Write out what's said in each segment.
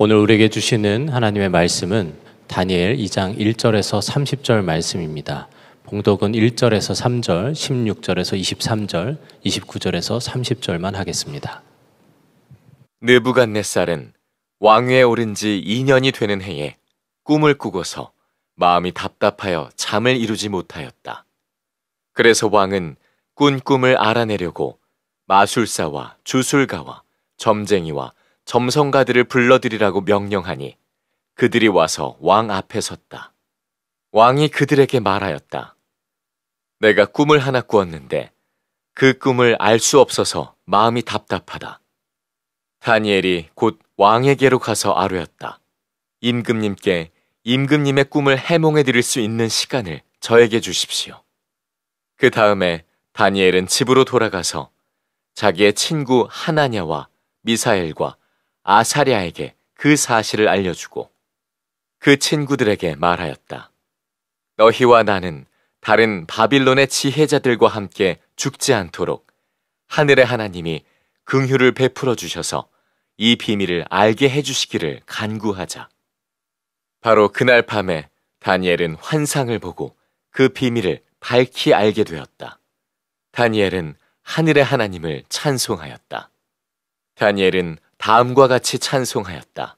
오늘 우리에게 주시는 하나님의 말씀은 다니엘 2장 1절에서 30절 말씀입니다. 봉독은 1절에서 3절, 16절에서 23절, 29절에서 30절만 하겠습니다. 느부갓네살은 왕위에 오른 지 2년이 되는 해에 꿈을 꾸고서 마음이 답답하여 잠을 이루지 못하였다. 그래서 왕은 꾼 꿈을 알아내려고 마술사와 주술가와 점쟁이와 점성가들을 불러들이라고 명령하니 그들이 와서 왕 앞에 섰다. 왕이 그들에게 말하였다. 내가 꿈을 하나 꾸었는데 그 꿈을 알 수 없어서 마음이 답답하다. 다니엘이 곧 왕에게로 가서 아뢰었다. 임금님께 임금님의 꿈을 해몽해 드릴 수 있는 시간을 저에게 주십시오. 그 다음에 다니엘은 집으로 돌아가서 자기의 친구 하나냐와 미사엘과 아사랴에게 그 사실을 알려주고 그 친구들에게 말하였다. 너희와 나는 다른 바빌론의 지혜자들과 함께 죽지 않도록 하늘의 하나님이 긍휼을 베풀어 주셔서 이 비밀을 알게 해주시기를 간구하자. 바로 그날 밤에 다니엘은 환상을 보고 그 비밀을 밝히 알게 되었다. 다니엘은 하늘의 하나님을 찬송하였다. 다니엘은 다음과 같이 찬송하였다.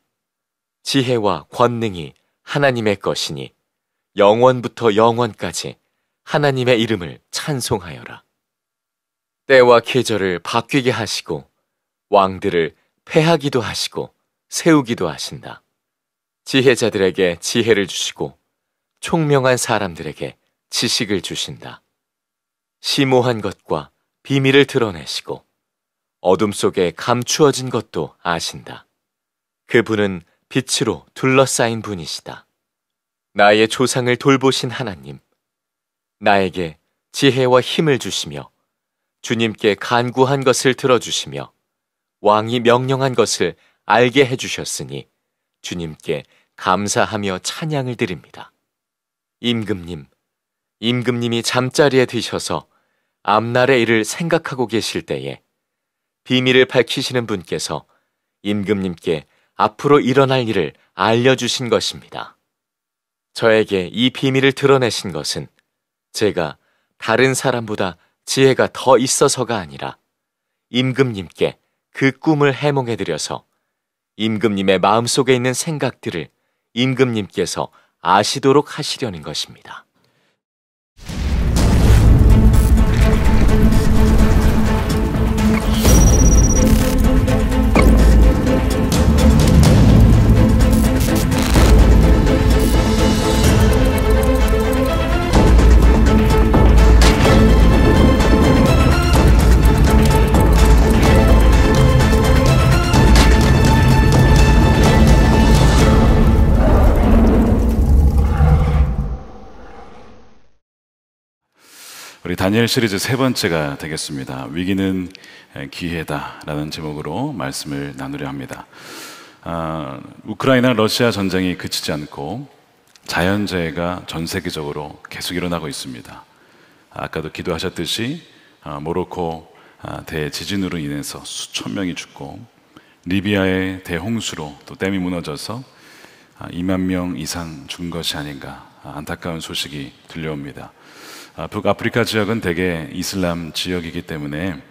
지혜와 권능이 하나님의 것이니 영원부터 영원까지 하나님의 이름을 찬송하여라. 때와 계절을 바뀌게 하시고 왕들을 패하기도 하시고 세우기도 하신다. 지혜자들에게 지혜를 주시고 총명한 사람들에게 지식을 주신다. 심오한 것과 비밀을 드러내시고 어둠 속에 감추어진 것도 아신다. 그분은 빛으로 둘러싸인 분이시다. 나의 조상을 돌보신 하나님, 나에게 지혜와 힘을 주시며 주님께 간구한 것을 들어주시며 왕이 명령한 것을 알게 해주셨으니 주님께 감사하며 찬양을 드립니다. 임금님이 잠자리에 드셔서 앞날의 일을 생각하고 계실 때에 비밀을 밝히시는 분께서 임금님께 앞으로 일어날 일을 알려주신 것입니다. 저에게 이 비밀을 드러내신 것은 제가 다른 사람보다 지혜가 더 있어서가 아니라 임금님께 그 꿈을 해몽해드려서 임금님의 마음속에 있는 생각들을 임금님께서 아시도록 하시려는 것입니다. 우리 다니엘 시리즈 세 번째가 되겠습니다. 위기는 기회다라는 제목으로 말씀을 나누려 합니다. 우크라이나 러시아 전쟁이 그치지 않고 자연재해가 전 세계적으로 계속 일어나고 있습니다. 아까도 기도하셨듯이 모로코 대지진으로 인해서 수천 명이 죽고 리비아의 대홍수로 또 댐이 무너져서 2만 명 이상 죽은 것이 아닌가 안타까운 소식이 들려옵니다. 북아프리카 지역은 대개 이슬람 지역이기 때문에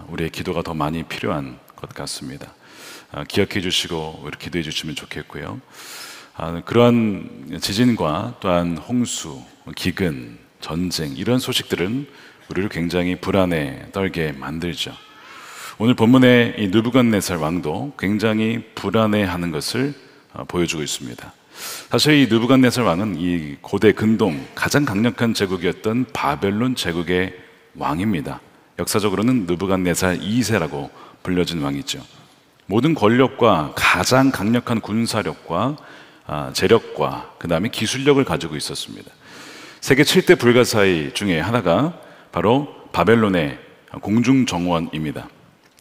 우리의 기도가 더 많이 필요한 것 같습니다. 기억해 주시고 기도해 주시면 좋겠고요. 그런 지진과 또한 홍수, 기근, 전쟁 이런 소식들은 우리를 굉장히 불안에 떨게 만들죠. 오늘 본문의 이 느부갓네살 왕도 굉장히 불안해하는 것을 보여주고 있습니다. 사실 이 느부갓네살 왕은 이 고대 근동 가장 강력한 제국이었던 바벨론 제국의 왕입니다. 역사적으로는 느부갓네살 2세라고 불려진 왕이죠. 모든 권력과 가장 강력한 군사력과 재력과 그 다음에 기술력을 가지고 있었습니다. 세계 7대 불가사의 중에 하나가 바로 바벨론의 공중정원입니다.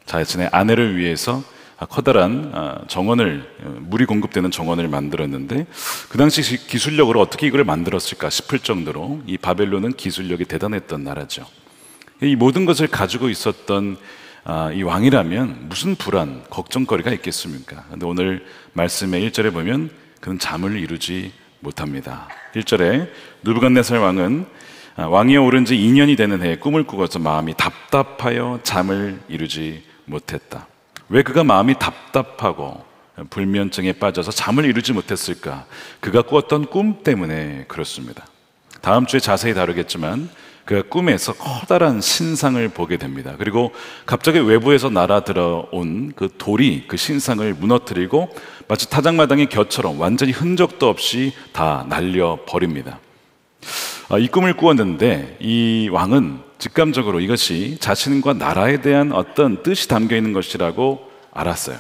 자신의 아내를 위해서 커다란 정원을, 물이 공급되는 정원을 만들었는데 그 당시 기술력으로 어떻게 이걸 만들었을까 싶을 정도로 이 바벨론은 기술력이 대단했던 나라죠. 이 모든 것을 가지고 있었던 이 왕이라면 무슨 불안, 걱정거리가 있겠습니까? 근데 오늘 말씀의 1절에 보면 그는 잠을 이루지 못합니다. 1절에 느부갓네살 왕은 왕위에 오른 지 2년이 되는 해에 꿈을 꾸고서 마음이 답답하여 잠을 이루지 못했다. 왜 그가 마음이 답답하고 불면증에 빠져서 잠을 이루지 못했을까? 그가 꾸었던 꿈 때문에 그렇습니다. 다음 주에 자세히 다루겠지만 그가 꿈에서 커다란 신상을 보게 됩니다. 그리고 갑자기 외부에서 날아들어온 그 돌이 그 신상을 무너뜨리고 마치 타작마당의 겨처럼 완전히 흔적도 없이 다 날려버립니다. 이 꿈을 꾸었는데 이 왕은 직감적으로 이것이 자신과 나라에 대한 어떤 뜻이 담겨 있는 것이라고 알았어요.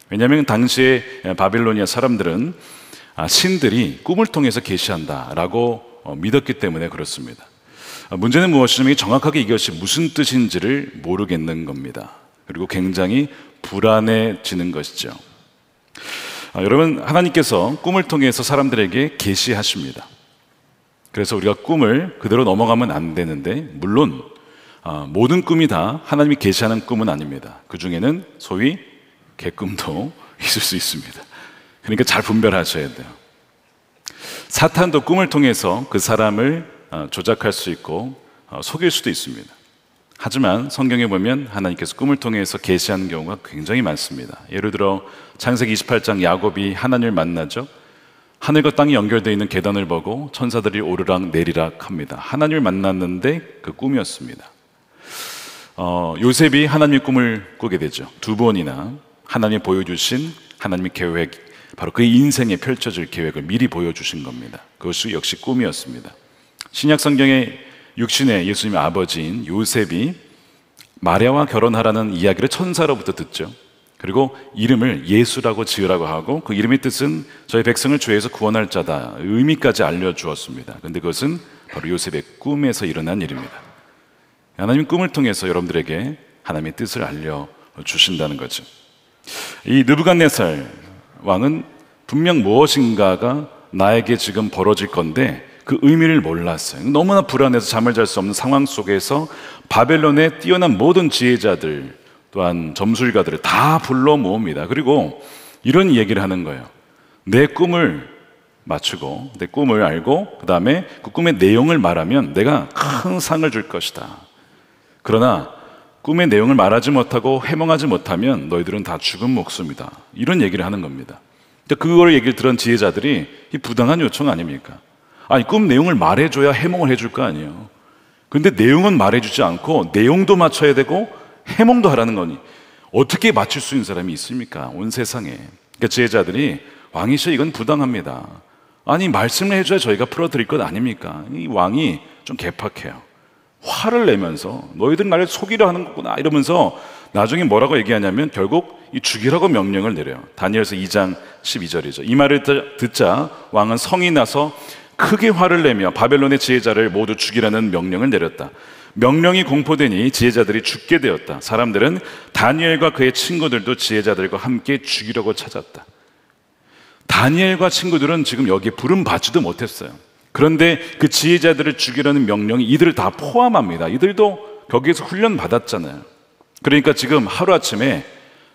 왜냐하면 당시에 바빌로니아 사람들은 신들이 꿈을 통해서 계시한다라고 믿었기 때문에 그렇습니다. 문제는 무엇이냐면 정확하게 이것이 무슨 뜻인지를 모르겠는 겁니다. 그리고 굉장히 불안해지는 것이죠. 여러분, 하나님께서 꿈을 통해서 사람들에게 계시하십니다. 그래서 우리가 꿈을 그대로 넘어가면 안 되는데, 물론 모든 꿈이 다 하나님이 계시하는 꿈은 아닙니다. 그 중에는 소위 개꿈도 있을 수 있습니다. 그러니까 잘 분별하셔야 돼요. 사탄도 꿈을 통해서 그 사람을 조작할 수 있고 속일 수도 있습니다. 하지만 성경에 보면 하나님께서 꿈을 통해서 계시하는 경우가 굉장히 많습니다. 예를 들어 창세기 28장 야곱이 하나님을 만나죠. 하늘과 땅이 연결되어 있는 계단을 보고 천사들이 오르락 내리락 합니다. 하나님을 만났는데 그 꿈이었습니다. 요셉이 하나님의 꿈을 꾸게 되죠. 두 번이나 하나님이 보여주신 하나님의 계획, 바로 그의 인생에 펼쳐질 계획을 미리 보여주신 겁니다. 그것이 역시 꿈이었습니다. 신약 성경의 육신의 예수님의 아버지인 요셉이 마리아와 결혼하라는 이야기를 천사로부터 듣죠. 그리고 이름을 예수라고 지으라고 하고 그 이름의 뜻은 저희 백성을 죄에서 구원할 자다, 의미까지 알려주었습니다. 그런데 그것은 바로 요셉의 꿈에서 일어난 일입니다. 하나님 꿈을 통해서 여러분들에게 하나님의 뜻을 알려주신다는 거죠. 이 느부갓네살 왕은 분명 무엇인가가 나에게 지금 벌어질 건데 그 의미를 몰랐어요. 너무나 불안해서 잠을 잘 수 없는 상황 속에서 바벨론의 뛰어난 모든 지혜자들 또한 점술가들을 다 불러 모읍니다. 그리고 이런 얘기를 하는 거예요. 내 꿈을 맞추고 내 꿈을 알고 그 다음에 그 꿈의 내용을 말하면 내가 큰 상을 줄 것이다. 그러나 꿈의 내용을 말하지 못하고 해몽하지 못하면 너희들은 다 죽은 목숨이다. 이런 얘기를 하는 겁니다. 그걸 얘기를 들은 지혜자들이 이 부당한 요청 아닙니까? 아니, 꿈 내용을 말해줘야 해몽을 해줄 거 아니에요. 근데 내용은 말해주지 않고 내용도 맞춰야 되고 해몽도 하라는 거니 어떻게 맞출 수 있는 사람이 있습니까? 온 세상에. 그러니까 지혜자들이 왕이시여 이건 부당합니다. 아니, 말씀을 해줘야 저희가 풀어드릴 것 아닙니까? 이 왕이 좀 개팍해요. 화를 내면서 너희들 나를 속이려 하는 거구나 이러면서 나중에 뭐라고 얘기하냐면 결국 이 죽이라고 명령을 내려요. 다니엘서 2장 12절이죠. 이 말을 듣자 왕은 성이 나서 크게 화를 내며 바벨론의 지혜자를 모두 죽이라는 명령을 내렸다. 명령이 공포되니 지혜자들이 죽게 되었다. 사람들은 다니엘과 그의 친구들도 지혜자들과 함께 죽이려고 찾았다. 다니엘과 친구들은 지금 여기에 부름받지도 못했어요. 그런데 그 지혜자들을 죽이라는 명령이 이들을 다 포함합니다. 이들도 거기에서 훈련 받았잖아요. 그러니까 지금 하루아침에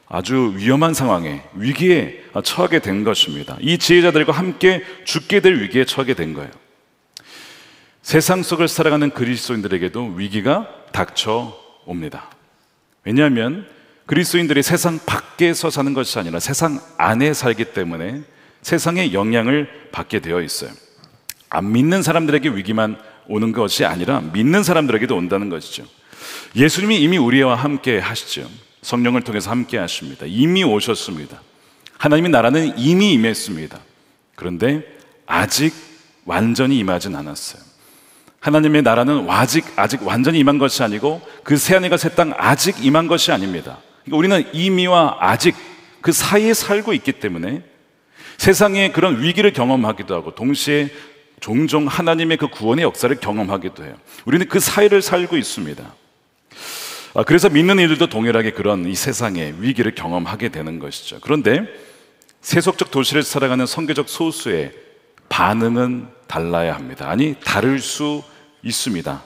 아주 위험한 상황에, 위기에 처하게 된 것입니다. 이 지혜자들과 함께 죽게 될 위기에 처하게 된 거예요. 세상 속을 살아가는 그리스도인들에게도 위기가 닥쳐옵니다. 왜냐하면 그리스도인들이 세상 밖에서 사는 것이 아니라 세상 안에 살기 때문에 세상의 영향을 받게 되어 있어요. 안 믿는 사람들에게 위기만 오는 것이 아니라 믿는 사람들에게도 온다는 것이죠. 예수님이 이미 우리와 함께 하시죠. 성령을 통해서 함께 하십니다. 이미 오셨습니다. 하나님의 나라는 이미 임했습니다. 그런데 아직 완전히 임하진 않았어요. 하나님의 나라는 아직 완전히 임한 것이 아니고 그 새하늘과 새 땅 아직 임한 것이 아닙니다. 그러니까 우리는 이미와 아직 그 사이에 살고 있기 때문에 세상에 그런 위기를 경험하기도 하고 동시에 종종 하나님의 그 구원의 역사를 경험하기도 해요. 우리는 그 사이를 살고 있습니다. 그래서 믿는 이들도 동일하게 그런 이 세상의 위기를 경험하게 되는 것이죠. 그런데 세속적 도시를 살아가는 선교적 소수의 반응은 달라야 합니다. 아니, 다를 수 있습니다.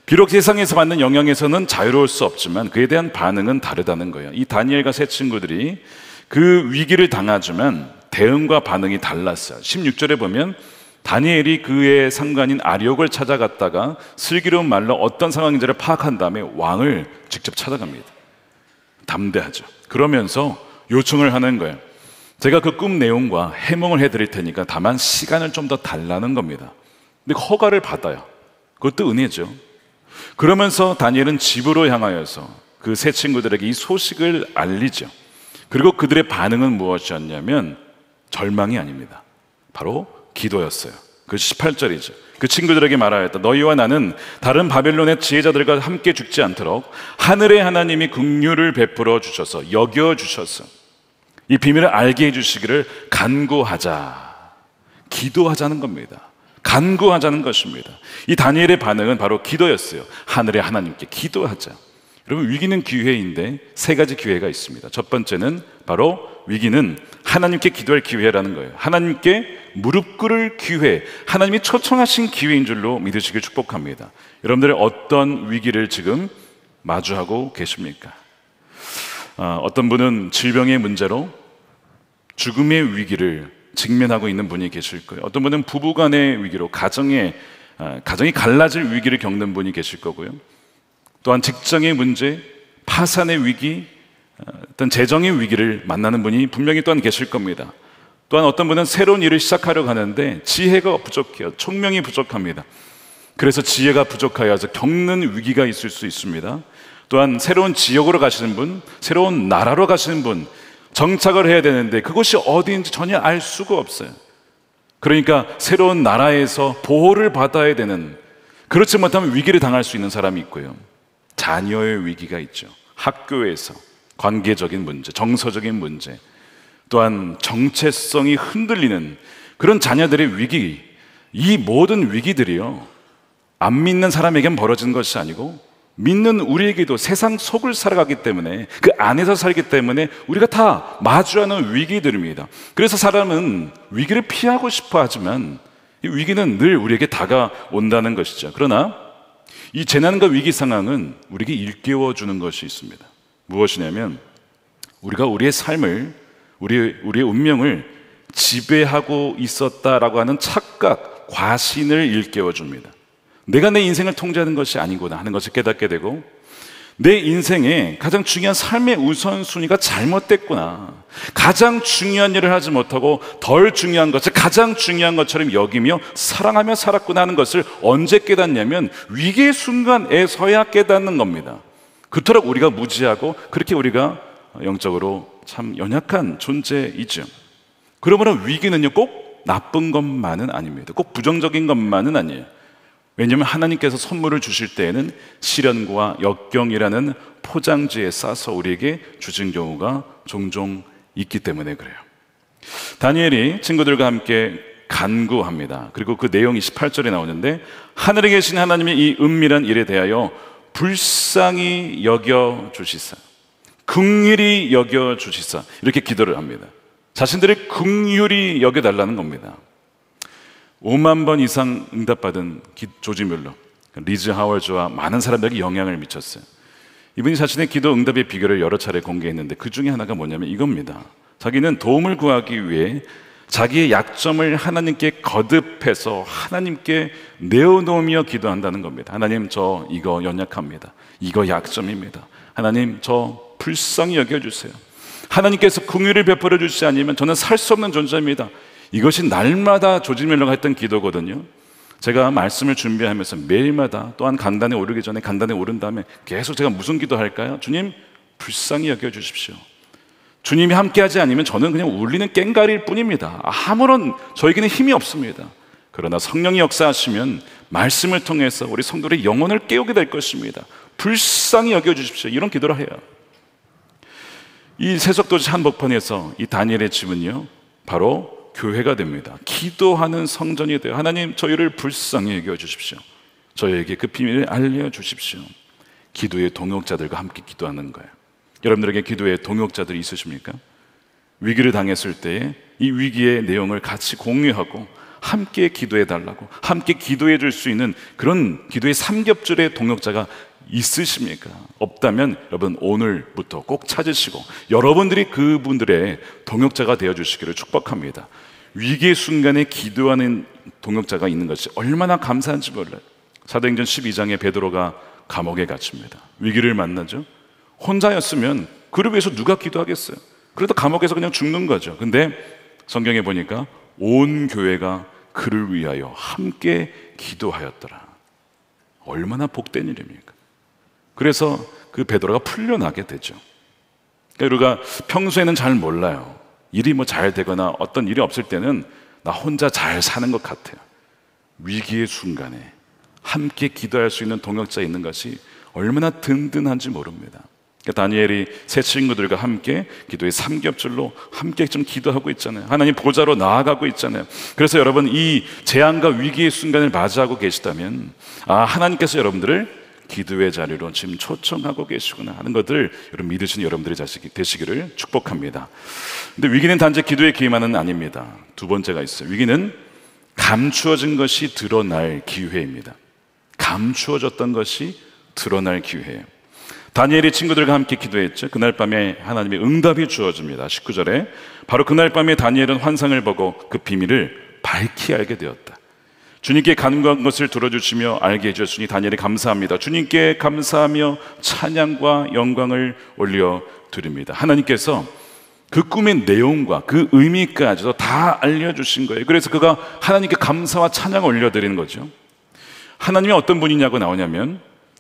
비록 세상에서 받는 영향에서는 자유로울 수 없지만 그에 대한 반응은 다르다는 거예요. 이 다니엘과 세 친구들이 그 위기를 당하지만 대응과 반응이 달랐어요. 16절에 보면 다니엘이 그의 상관인 아리옥을 찾아갔다가 슬기로운 말로 어떤 상황인지를 파악한 다음에 왕을 직접 찾아갑니다. 담대하죠. 그러면서 요청을 하는 거예요. 제가 그 꿈 내용과 해몽을 해드릴 테니까 다만 시간을 좀 더 달라는 겁니다. 근데 허가를 받아요. 그것도 은혜죠. 그러면서 다니엘은 집으로 향하여서 그 세 친구들에게 이 소식을 알리죠. 그리고 그들의 반응은 무엇이었냐면 절망이 아닙니다. 바로 기도였어요. 그 18절이죠. 그 친구들에게 말하였다. 너희와 나는 다른 바벨론의 지혜자들과 함께 죽지 않도록 하늘의 하나님이 긍휼을 베풀어 주셔서 여겨 주셔서 이 비밀을 알게 해주시기를 간구하자. 기도하자는 겁니다. 간구하자는 것입니다. 이 다니엘의 반응은 바로 기도였어요. 하늘의 하나님께 기도하자. 여러분, 위기는 기회인데 세 가지 기회가 있습니다. 첫 번째는 바로 위기는 하나님께 기도할 기회라는 거예요. 하나님께 무릎 꿇을 기회, 하나님이 초청하신 기회인 줄로 믿으시길 축복합니다. 여러분들의 어떤 위기를 지금 마주하고 계십니까? 어떤 분은 질병의 문제로 죽음의 위기를 직면하고 있는 분이 계실 거예요. 어떤 분은 부부간의 위기로 가정이 갈라질 위기를 겪는 분이 계실 거고요. 또한 직장의 문제, 파산의 위기, 어떤 재정의 위기를 만나는 분이 분명히 또한 계실 겁니다. 또한 어떤 분은 새로운 일을 시작하려고 하는데 지혜가 부족해요. 총명이 부족합니다. 그래서 지혜가 부족하여서 겪는 위기가 있을 수 있습니다. 또한 새로운 지역으로 가시는 분, 새로운 나라로 가시는 분, 정착을 해야 되는데 그곳이 어디인지 전혀 알 수가 없어요. 그러니까 새로운 나라에서 보호를 받아야 되는, 그렇지 못하면 위기를 당할 수 있는 사람이 있고요. 자녀의 위기가 있죠. 학교에서 관계적인 문제, 정서적인 문제, 또한 정체성이 흔들리는 그런 자녀들의 위기, 이 모든 위기들이요, 안 믿는 사람에겐 벌어지는 것이 아니고 믿는 우리에게도 세상 속을 살아가기 때문에, 그 안에서 살기 때문에 우리가 다 마주하는 위기들입니다. 그래서 사람은 위기를 피하고 싶어 하지만 이 위기는 늘 우리에게 다가온다는 것이죠. 그러나 이 재난과 위기 상황은 우리에게 일깨워 주는 것이 있습니다. 무엇이냐면 우리가 우리의 삶을, 우리의 운명을 지배하고 있었다라고 하는 착각, 과신을 일깨워 줍니다. 내가 내 인생을 통제하는 것이 아니구나 하는 것을 깨닫게 되고, 내 인생의 가장 중요한 삶의 우선순위가 잘못됐구나, 가장 중요한 일을 하지 못하고 덜 중요한 것을 가장 중요한 것처럼 여기며 사랑하며 살았구나 하는 것을 언제 깨닫냐면 위기의 순간에서야 깨닫는 겁니다. 그토록 우리가 무지하고 그렇게 우리가 영적으로 참 연약한 존재이죠. 그러므로 위기는요, 꼭 나쁜 것만은 아닙니다. 꼭 부정적인 것만은 아니에요. 왜냐하면 하나님께서 선물을 주실 때에는 시련과 역경이라는 포장지에 싸서 우리에게 주신 경우가 종종 있기 때문에 그래요. 다니엘이 친구들과 함께 간구합니다. 그리고 그 내용이 18절에 나오는데, 하늘에 계신 하나님의 이 은밀한 일에 대하여 불쌍히 여겨 주시사, 긍휼히 여겨 주시사, 이렇게 기도를 합니다. 자신들의 긍휼히 여겨달라는 겁니다. 5만 번 이상 응답받은 조지 뮬러, 리즈 하월즈와 많은 사람들에게 영향을 미쳤어요. 이분이 자신의 기도 응답의 비결을 여러 차례 공개했는데 그 중에 하나가 뭐냐면 이겁니다. 자기는 도움을 구하기 위해 자기의 약점을 하나님께 거듭해서 하나님께 내어놓으며 기도한다는 겁니다. 하나님, 저 이거 연약합니다. 이거 약점입니다. 하나님, 저 불쌍히 여겨주세요. 하나님께서 긍휼을 베풀어 주시지 않으면 저는 살 수 없는 존재입니다. 이것이 날마다 조지 밀러가 했던 기도거든요. 제가 말씀을 준비하면서 매일마다, 또한 강단에 오르기 전에 강단에 오른 다음에 계속 제가 무슨 기도할까요? 주님, 불쌍히 여겨주십시오. 주님이 함께하지 않으면 저는 그냥 울리는 꽹과리일 뿐입니다. 아무런 저에게는 힘이 없습니다. 그러나 성령이 역사하시면 말씀을 통해서 우리 성도들의 영혼을 깨우게 될 것입니다. 불쌍히 여겨주십시오. 이런 기도를 해요. 이 세속도시 한복판에서 이 다니엘의 집은요, 바로 교회가 됩니다. 기도하는 성전이 돼요. 하나님, 저희를 불쌍히 여겨주십시오. 저희에게 그 비밀을 알려주십시오. 기도의 동역자들과 함께 기도하는 거예요. 여러분들에게 기도의 동역자들이 있으십니까? 위기를 당했을 때에 이 위기의 내용을 같이 공유하고 함께 기도해 달라고, 함께 기도해 줄 수 있는 그런 기도의 삼겹줄의 동역자가 있으십니까? 없다면 여러분 오늘부터 꼭 찾으시고 여러분들이 그분들의 동역자가 되어 주시기를 축복합니다. 위기의 순간에 기도하는 동역자가 있는 것이 얼마나 감사한지 몰라요. 사도행전 12장에 베드로가 감옥에 갇힙니다. 위기를 만나죠. 혼자였으면 그를 위해서 누가 기도하겠어요? 그러다 감옥에서 그냥 죽는 거죠. 근데 성경에 보니까 온 교회가 그를 위하여 함께 기도하였더라. 얼마나 복된 일입니까? 그래서 그 베드로가 풀려나게 되죠. 그러니까 우리가 평소에는 잘 몰라요. 일이 뭐 잘 되거나 어떤 일이 없을 때는 나 혼자 잘 사는 것 같아요. 위기의 순간에 함께 기도할 수 있는 동역자 있는 것이 얼마나 든든한지 모릅니다. 그러니까 다니엘이 새 친구들과 함께 기도의 삼겹줄로 함께 좀 기도하고 있잖아요. 하나님 보좌로 나아가고 있잖아요. 그래서 여러분 이 재앙과 위기의 순간을 맞이하고 계시다면 하나님께서 여러분들을 기도의 자리로 지금 초청하고 계시구나 하는 것들 여러분 믿으시는 여러분들이 되시기를 축복합니다. 근데 위기는 단지 기도의 기회만은 아닙니다. 두 번째가 있어요. 위기는 감추어진 것이 드러날 기회입니다. 감추어졌던 것이 드러날 기회예요. 다니엘이 친구들과 함께 기도했죠. 그날 밤에 하나님의 응답이 주어집니다. 19절에 바로 그날 밤에 다니엘은 환상을 보고 그 비밀을 밝히 알게 되었다. 주님께 간구한 것을 들어주시며 알게 해주셨으니 다니엘이 감사합니다. 주님께 감사하며 찬양과 영광을 올려드립니다. 하나님께서 그 꿈의 내용과 그 의미까지도 다 알려주신 거예요. 그래서 그가 하나님께 감사와 찬양을 올려드리는 거죠. 하나님이 어떤 분이냐고 나오냐면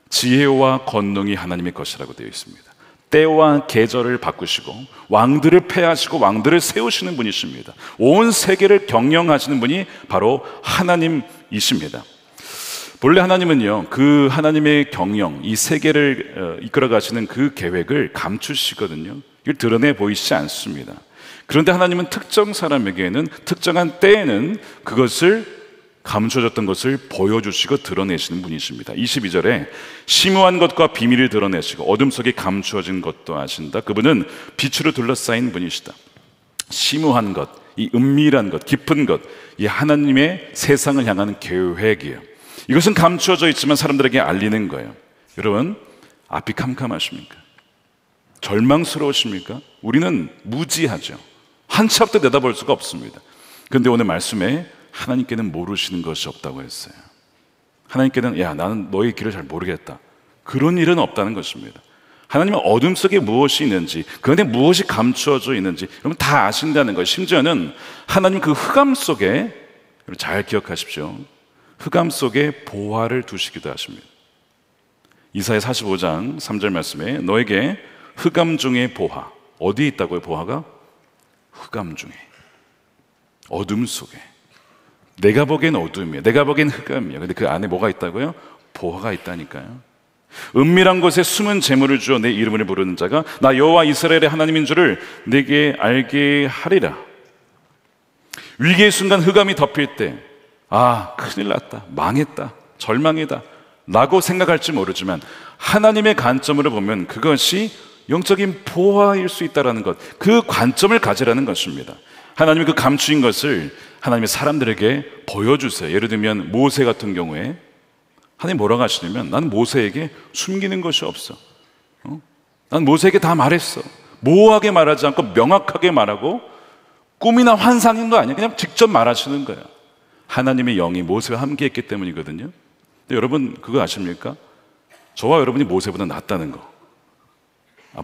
지혜와 권능이 하나님의 것이라고 되어 있습니다. 때와 계절을 바꾸시고 왕들을 패하시고 왕들을 세우시는 분이십니다. 온 세계를 경영하시는 분이 바로 하나님이십니다. 본래 하나님은요, 그 하나님의 경영, 이 세계를 이끌어 가시는 그 계획을 감추시거든요. 이걸 드러내 보이시지 않습니다. 그런데 하나님은 특정 사람에게는 특정한 때에는 그것을 감춰졌던 것을 보여주시고 드러내시는 분이십니다. 22절에 심오한 것과 비밀을 드러내시고 어둠 속에 감추어진 것도 아신다. 그분은 빛으로 둘러싸인 분이시다. 심오한 것, 이 은밀한 것, 깊은 것, 이 하나님의 세상을 향하는 계획이에요. 이것은 감추어져 있지만 사람들에게 알리는 거예요. 여러분, 앞이 캄캄하십니까? 절망스러우십니까? 우리는 무지하죠. 한 치 앞도 내다볼 수가 없습니다. 그런데 오늘 말씀에 하나님께는 모르시는 것이 없다고 했어요. 하나님께는 나는 너의 길을 잘 모르겠다, 그런 일은 없다는 것입니다. 하나님은 어둠 속에 무엇이 있는지, 그런데 무엇이 감추어져 있는지 여러분 다 아신다는 것. 심지어는 하나님 그 흑암 속에, 잘 기억하십시오, 흑암 속에 보화를 두시기도 하십니다. 이사야 45장 3절 말씀에 너에게 흑암 중에 보화, 어디에 있다고요? 보화가 흑암 중에, 어둠 속에. 내가 보기엔 어둠이에요. 내가 보기엔 흑암이에요. 근데 그 안에 뭐가 있다고요? 보화가 있다니까요. 은밀한 곳에 숨은 재물을 주어 내 이름을 부르는 자가 나 여호와 이스라엘의 하나님인 줄을 내게 알게 하리라. 위기의 순간 흑암이 덮일 때 큰일 났다, 망했다, 절망이다 라고 생각할지 모르지만 하나님의 관점으로 보면 그것이 영적인 보화일 수 있다는 것, 그 관점을 가지라는 것입니다. 하나님이 그 감추인 것을 하나님의 사람들에게 보여주세요. 예를 들면 모세 같은 경우에 하나님 뭐라고 하시냐면 나는 모세에게 숨기는 것이 없어. 난 모세에게 다 말했어. 모호하게 말하지 않고 명확하게 말하고 꿈이나 환상인 거 아니야. 그냥 직접 말하시는 거예요. 하나님의 영이 모세와 함께 했기 때문이거든요. 근데 여러분 그거 아십니까? 저와 여러분이 모세보다 낫다는 거.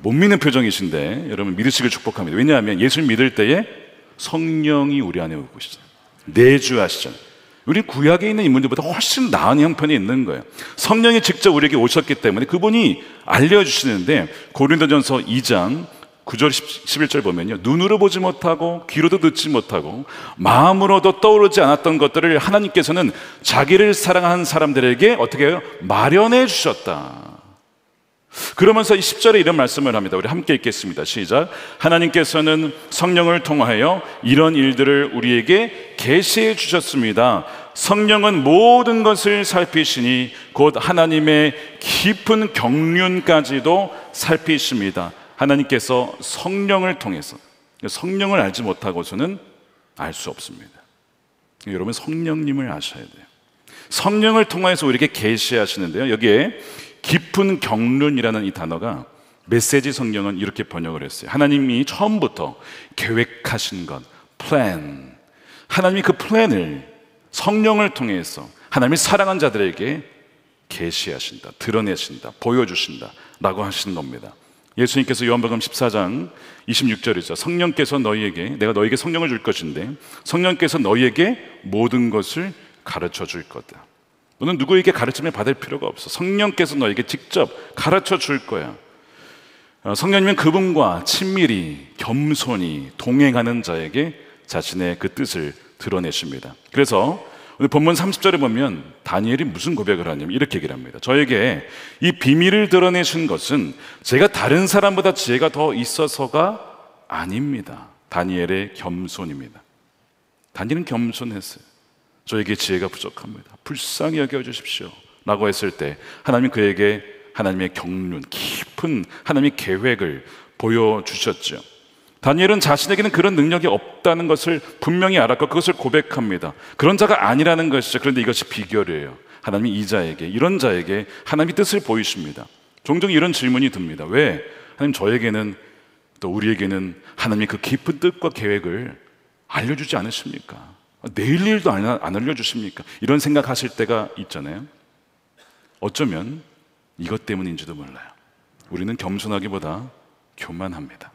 못 믿는 표정이신데 여러분 믿으시길 축복합니다. 왜냐하면 예수를 믿을 때에 성령이 우리 안에 오고 계시잖아요. 내주하시잖아요. 우리 구약에 있는 인물들보다 훨씬 나은 형편이 있는 거예요. 성령이 직접 우리에게 오셨기 때문에 그분이 알려주시는데 고린도전서 2장 9절 11절 보면요, 눈으로 보지 못하고 귀로도 듣지 못하고 마음으로도 떠오르지 않았던 것들을 하나님께서는 자기를 사랑하는 사람들에게 어떻게 해요? 마련해 주셨다. 그러면서 이 10절에 이런 말씀을 합니다. 우리 함께 읽겠습니다. 시작. 하나님께서는 성령을 통하여 이런 일들을 우리에게 계시해 주셨습니다. 성령은 모든 것을 살피시니 곧 하나님의 깊은 경륜까지도 살피십니다. 하나님께서 성령을 통해서, 성령을 알지 못하고서는 알 수 없습니다. 여러분 성령님을 아셔야 돼요. 성령을 통해서 우리에게 계시하시는데요. 여기에 깊은 경륜이라는 이 단어가 메시지 성경은 이렇게 번역을 했어요. 하나님이 처음부터 계획하신 것, 플랜. 하나님이 그 플랜을 성령을 통해서 하나님이 사랑한 자들에게 계시하신다, 드러내신다, 보여주신다 라고 하시는 겁니다. 예수님께서 요한복음 14장 26절이죠. 성령께서 너희에게, 내가 너희에게 성령을 줄 것인데 성령께서 너희에게 모든 것을 가르쳐 줄 거다. 너는 누구에게 가르침을 받을 필요가 없어. 성령께서 너에게 직접 가르쳐 줄 거야. 성령님은 그분과 친밀히 겸손히 동행하는 자에게 자신의 그 뜻을 드러내십니다. 그래서 오늘 본문 30절에 보면 다니엘이 무슨 고백을 하냐면 이렇게 얘기를 합니다. 저에게 이 비밀을 드러내신 것은 제가 다른 사람보다 지혜가 더 있어서가 아닙니다. 다니엘의 겸손입니다. 다니엘은 겸손했어요. 저에게 지혜가 부족합니다. 불쌍히 여겨주십시오 라고 했을 때 하나님은 그에게 하나님의 경륜, 깊은 하나님의 계획을 보여주셨죠. 다니엘은 자신에게는 그런 능력이 없다는 것을 분명히 알았고 그것을 고백합니다. 그런 자가 아니라는 것이죠. 그런데 이것이 비결이에요. 하나님이 이 자에게, 이런 자에게 하나님의 뜻을 보이십니다. 종종 이런 질문이 듭니다. 왜 하나님 저에게는 또 우리에게는 하나님의 그 깊은 뜻과 계획을 알려주지 않으십니까? 내일 일도 안 알려주십니까? 이런 생각하실 때가 있잖아요. 어쩌면 이것 때문인지도 몰라요. 우리는 겸손하기보다 교만합니다.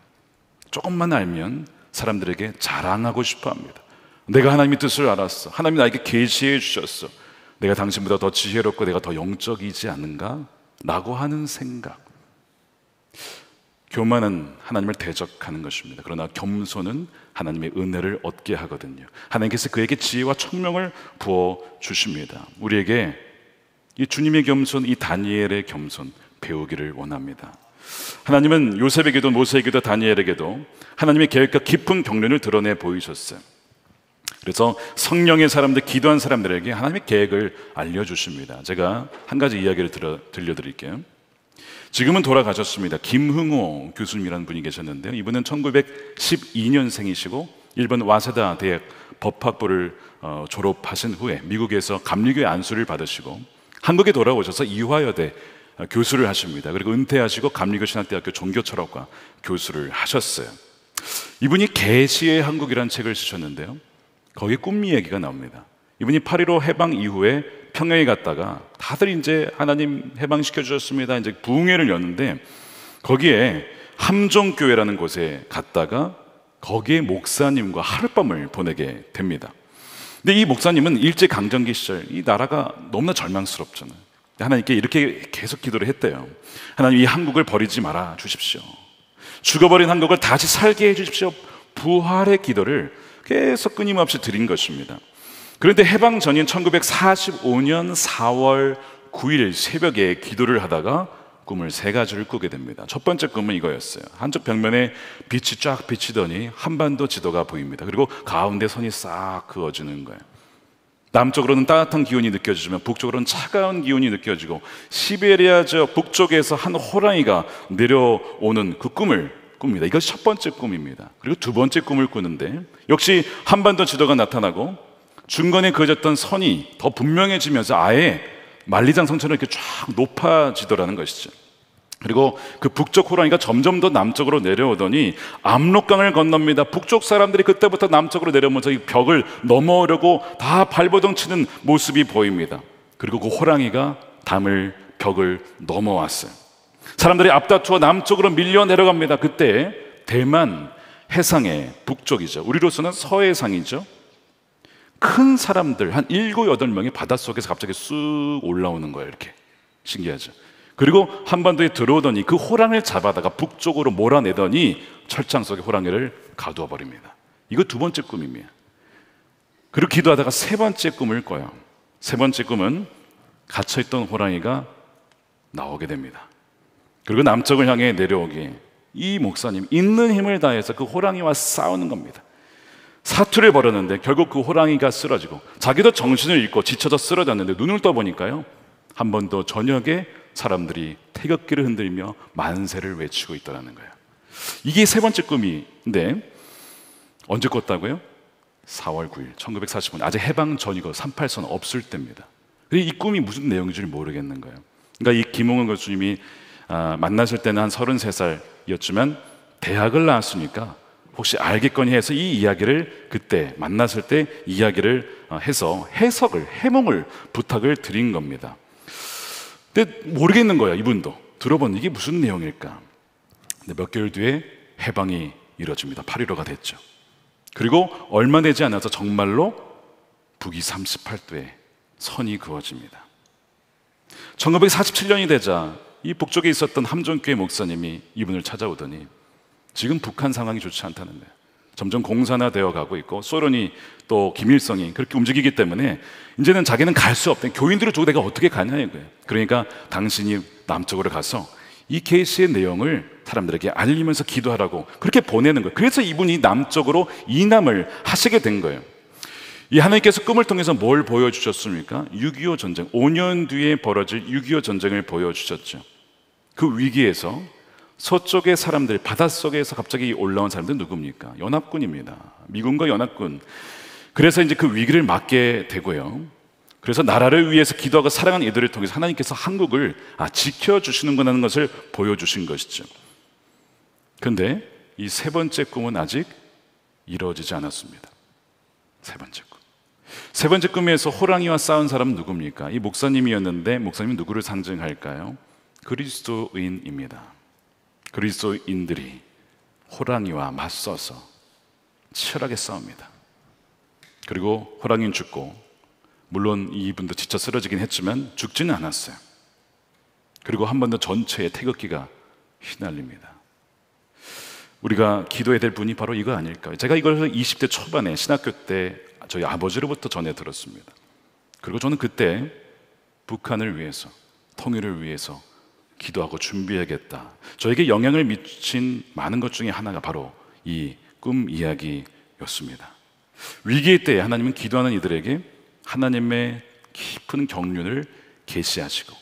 조금만 알면 사람들에게 자랑하고 싶어 합니다. 내가 하나님의 뜻을 알았어. 하나님이 나에게 계시해 주셨어. 내가 당신보다 더 지혜롭고 내가 더 영적이지 않은가? 라고 하는 생각. 교만은 하나님을 대적하는 것입니다. 그러나 겸손은 하나님의 은혜를 얻게 하거든요. 하나님께서 그에게 지혜와 총명을 부어주십니다. 우리에게 이 주님의 겸손, 이 다니엘의 겸손 배우기를 원합니다. 하나님은 요셉에게도 모세에게도 다니엘에게도 하나님의 계획과 깊은 경륜을 드러내 보이셨어요. 그래서 성령의 사람들, 기도한 사람들에게 하나님의 계획을 알려주십니다. 제가 한 가지 이야기를 들려드릴게요. 지금은 돌아가셨습니다. 김흥호 교수님이라는 분이 계셨는데요. 이분은 1912년생이시고 일본 와세다 대학 법학부를 졸업하신 후에 미국에서 감리교의 안수를 받으시고 한국에 돌아오셔서 이화여대 교수를 하십니다. 그리고 은퇴하시고 감리교 신학대학교 종교철학과 교수를 하셨어요. 이분이 계시의 한국이라는 책을 쓰셨는데요. 거기에 꿈 이야기가 나옵니다. 이분이 8.15 해방 이후에 평양에 갔다가 다들 이제 하나님 해방시켜 주셨습니다. 이제 부흥회를 였는데 거기에 함정교회라는 곳에 갔다가 거기에 목사님과 하룻밤을 보내게 됩니다. 근데 이 목사님은 일제강점기 시절 이 나라가 너무나 절망스럽잖아요. 하나님께 이렇게 계속 기도를 했대요. 하나님, 이 한국을 버리지 말아 주십시오. 죽어버린 한국을 다시 살게 해 주십시오. 부활의 기도를 계속 끊임없이 드린 것입니다. 그런데 해방 전인 1945년 4월 9일 새벽에 기도를 하다가 꿈을 세 가지를 꾸게 됩니다. 첫 번째 꿈은 이거였어요. 한쪽 벽면에 빛이 쫙 비치더니 한반도 지도가 보입니다. 그리고 가운데 선이 싹 그어지는 거예요. 남쪽으로는 따뜻한 기온이 느껴지지만 북쪽으로는 차가운 기온이 느껴지고 시베리아 지역 북쪽에서 한 호랑이가 내려오는 그 꿈을 꿉니다. 이것이 첫 번째 꿈입니다. 그리고 두 번째 꿈을 꾸는데 역시 한반도 지도가 나타나고 중간에 그어졌던 선이 더 분명해지면서 아예 만리장성처럼 이렇게 쫙 높아지더라는 것이죠. 그리고 그 북쪽 호랑이가 점점 더 남쪽으로 내려오더니 압록강을 건넙니다. 북쪽 사람들이 그때부터 남쪽으로 내려오면서 이 벽을 넘어오려고 다 발버둥 치는 모습이 보입니다. 그리고 그 호랑이가 벽을 넘어왔어요. 사람들이 앞다투어 남쪽으로 밀려 내려갑니다. 그때 대만 해상의 북쪽이죠. 우리로서는 서해상이죠. 큰 사람들 한 7, 8명이 바닷속에서 갑자기 쑥 올라오는 거예요. 이렇게 신기하죠. 그리고 한반도에 들어오더니 그 호랑이를 잡아다가 북쪽으로 몰아내더니 철장 속에 호랑이를 가두어 버립니다. 이거 두 번째 꿈입니다. 그리고 기도하다가 세 번째 꿈을 꿔요. 세 번째 꿈은 갇혀있던 호랑이가 나오게 됩니다. 그리고 남쪽을 향해 내려오기에 이 목사님 있는 힘을 다해서 그 호랑이와 싸우는 겁니다. 사투를 벌였는데 결국 그 호랑이가 쓰러지고 자기도 정신을 잃고 지쳐서 쓰러졌는데 눈을 떠보니까요, 한반도 전역에 사람들이 태극기를 흔들며 만세를 외치고 있더라는 거예요. 이게 세 번째 꿈인데 언제 꿨다고요? 4월 9일 1945년 아직 해방 전이고 38선 없을 때입니다. 이 꿈이 무슨 내용인지 모르겠는 거예요. 그러니까 이 김홍원 교수님이 만났을 때는 한 33살이었지만 대학을 나왔으니까 혹시 알겠거니 해서 이 이야기를 그때 만났을 때 이야기를 해서 해몽을 부탁을 드린 겁니다. 근데 모르겠는 거야. 이분도 들어본 이게 무슨 내용일까. 근데 몇 개월 뒤에 해방이 이루어집니다. 8.15가 됐죠. 그리고 얼마 되지 않아서 정말로 북위 38도에 선이 그어집니다. 1947년이 되자 이 북쪽에 있었던 함정교회 목사님이 이분을 찾아오더니 지금 북한 상황이 좋지 않다는 거예요. 점점 공산화되어 가고 있고 소련이 또 김일성이 그렇게 움직이기 때문에 이제는 자기는 갈 수 없다. 교인들을 두고 내가 어떻게 가냐 이거예요. 그러니까 당신이 남쪽으로 가서 이 계시의 내용을 사람들에게 알리면서 기도하라고 그렇게 보내는 거예요. 그래서 이분이 남쪽으로 이남을 하시게 된 거예요. 이 하나님께서 꿈을 통해서 뭘 보여주셨습니까? 6.25 전쟁, 5년 뒤에 벌어질 6.25 전쟁을 보여주셨죠. 그 위기에서 서쪽의 사람들, 바닷속에서 갑자기 올라온 사람들 누굽니까? 연합군입니다. 미군과 연합군. 그래서 이제 그 위기를 막게 되고요. 그래서 나라를 위해서 기도하고 사랑하는 이들을 통해서 하나님께서 한국을 지켜주시는구나 하는 것을 보여주신 것이죠. 그런데 이 세 번째 꿈은 아직 이루어지지 않았습니다. 세 번째 꿈. 세 번째 꿈에서 호랑이와 싸운 사람은 누굽니까? 이 목사님이었는데 목사님은 누구를 상징할까요? 그리스도인입니다. 그리스도인들이 호랑이와 맞서서 치열하게 싸웁니다. 그리고 호랑이는 죽고, 물론 이분도 지쳐 쓰러지긴 했지만 죽지는 않았어요. 그리고 한 번 더 전체에 태극기가 휘날립니다. 우리가 기도해야 될 분이 바로 이거 아닐까요? 제가 이걸 20대 초반에 신학교 때 저희 아버지로부터 전해 들었습니다. 그리고 저는 그때 북한을 위해서, 통일을 위해서 기도하고 준비해야겠다. 저에게 영향을 미친 많은 것 중에 하나가 바로 이 꿈 이야기였습니다. 위기의 때에 하나님은 기도하는 이들에게 하나님의 깊은 경륜을 계시하시고